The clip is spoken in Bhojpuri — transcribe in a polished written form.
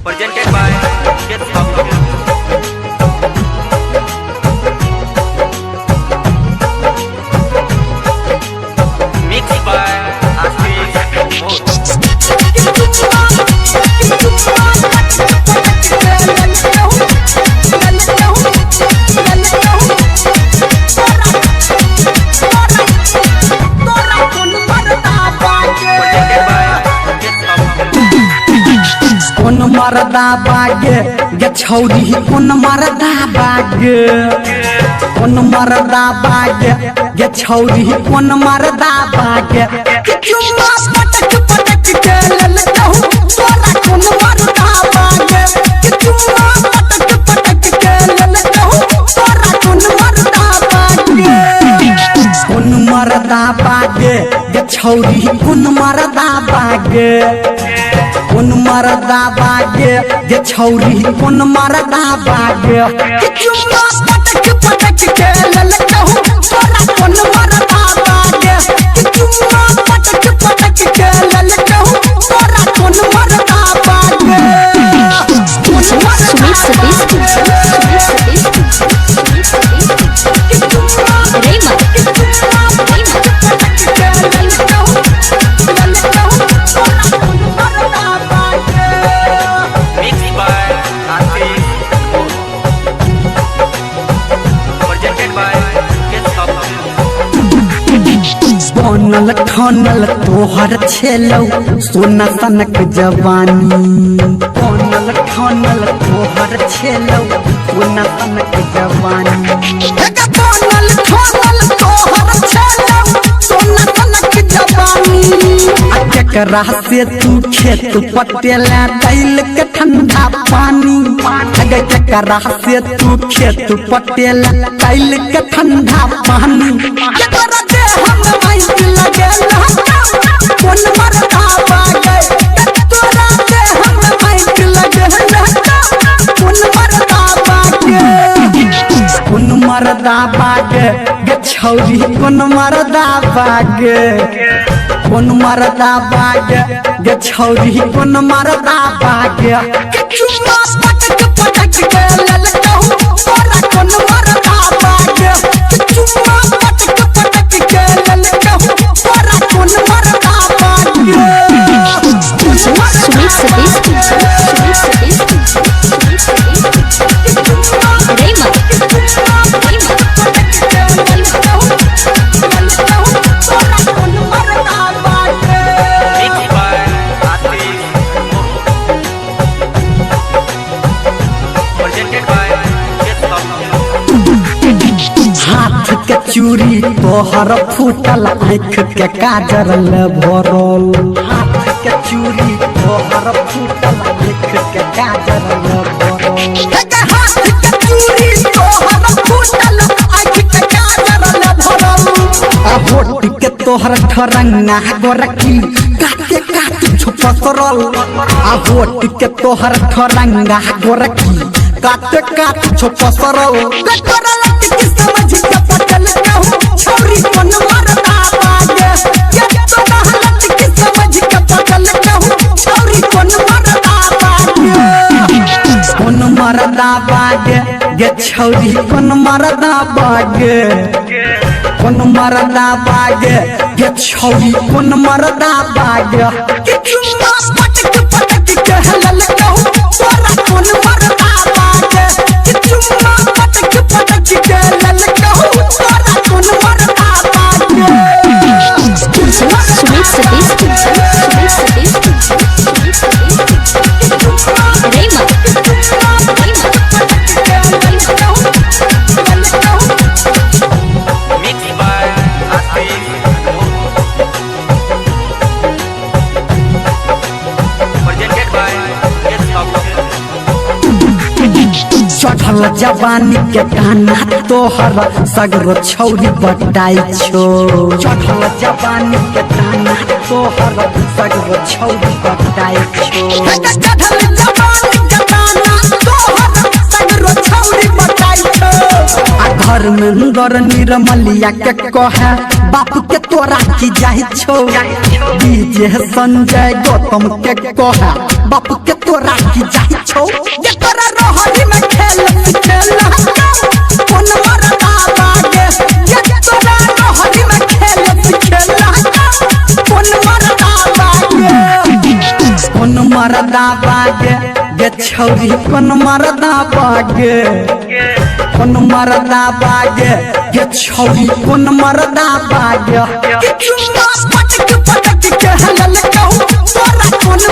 presented by Kids Hub. Mixed by Ashish Moore. कौन मरदा बागे गे छौरी कौन मरदा बागे कौन मरदा बागे गे छौरी कौन मरदा बागे चुम्मा पटक पटक के ललकहू तोरा कौन मरदा बागे चुम्मा पटक पटक के ललकहू तोरा कौन मरदा बागे कौन मरदा बागे गे छौरी कौन मरदा बागे कौन मरदा बागे गे छौरी कौन मरदा बागे चुम्मा पटक पटक के ललकहू तोरा कौन मरदा बागे चुम्मा पटक पटक के ललकहू तोरा कौन मरदा बागे Mixed by Ashish Moore. Presented by Kids Hub. बनल ठनल तोहर छेलौ सोना सनक जवानी बनल ठनल तोहर छेलौ सोना सनक जवानी बनल ठनल तोहर छेलौ सोना सनक जवानी केकरा से तू खेत पटेला दैल के ठंडा पानी अगर केकरा से तू खेत पटेला दैल के ठंडा पानी केकरा दे हम माइक लगेला कौन मरदा बागे तोरा दे हम माइक लगेला कौन मरदा बागे कौन मरदा बागे गे छौरी कौन मरदा बागे कौन मरदा बागे गे छौरी कौन मरदा बागे चुम्मा पटक पटक के ललकहू तोरा कौन मरदा बागे चुम्मा पटक पटक के ललकहू तोरा कौन मरदा बागे Mixed by Ashish Moore. Presented by Kids Hub. हाथ के चूड़ी तोहर फूटल आँख के काजर ले भरल हाथ के चूड़ी तोहर फूटल आँख के काजर ले भरल हाथ के चूड़ी तोहर फूटल आँख के काजर ले भरल आ होठ के तोहर ठरंगा गोरकी काटे काटे छुपसरल आ होठ के तोहर ठरंगा गोरकी काटे काटे छुपसरल कटरल की समझ के पटल कहूं छौरी कौन मरदा बागे ये तो हालत की समझ के पटल कहूं छौरी कौन मरदा बागे कौन मरदा बागे ये छौरी कौन मरदा बागे कौन मरदा बागे ये छौरी कौन मरदा बागे कि चुम्मा पटक पटक के ललकहू तोरा कौन मरदा बागे कि चुम्मा पटक पटक के ललकहू तोरा कौन मरदा बागे Mixed by Ashish Moore. Presented by Kids Hub. चढ़ल जवानी के गाना तोहर सगरो छौरी बटाई छो चढ़ल जवानी के गाना तोहर सगरो छौरी बटाई छो चढ़ल जवानी के गाना तोहर सगरो छौरी बटाई छो आ घर धर्मेंद्र निर्मलिया के कहे बाप के तोरा की जाहि छौ डीजे संजय गौतम के कहे बाप के तोरा की जाहि छौ ये तोरा रोहरी में खेल खेला कोन मरदा बागे ये तोरा रोहरी में खेल खेला कोन मरदा बागे कोन मरदा बागे गे छौरी कोन मरदा बागे कोन मरदा बागे गे छौरी कोन मरदा बागे कि चुम्मा पटक पटक के हलल कहू तोरा कोन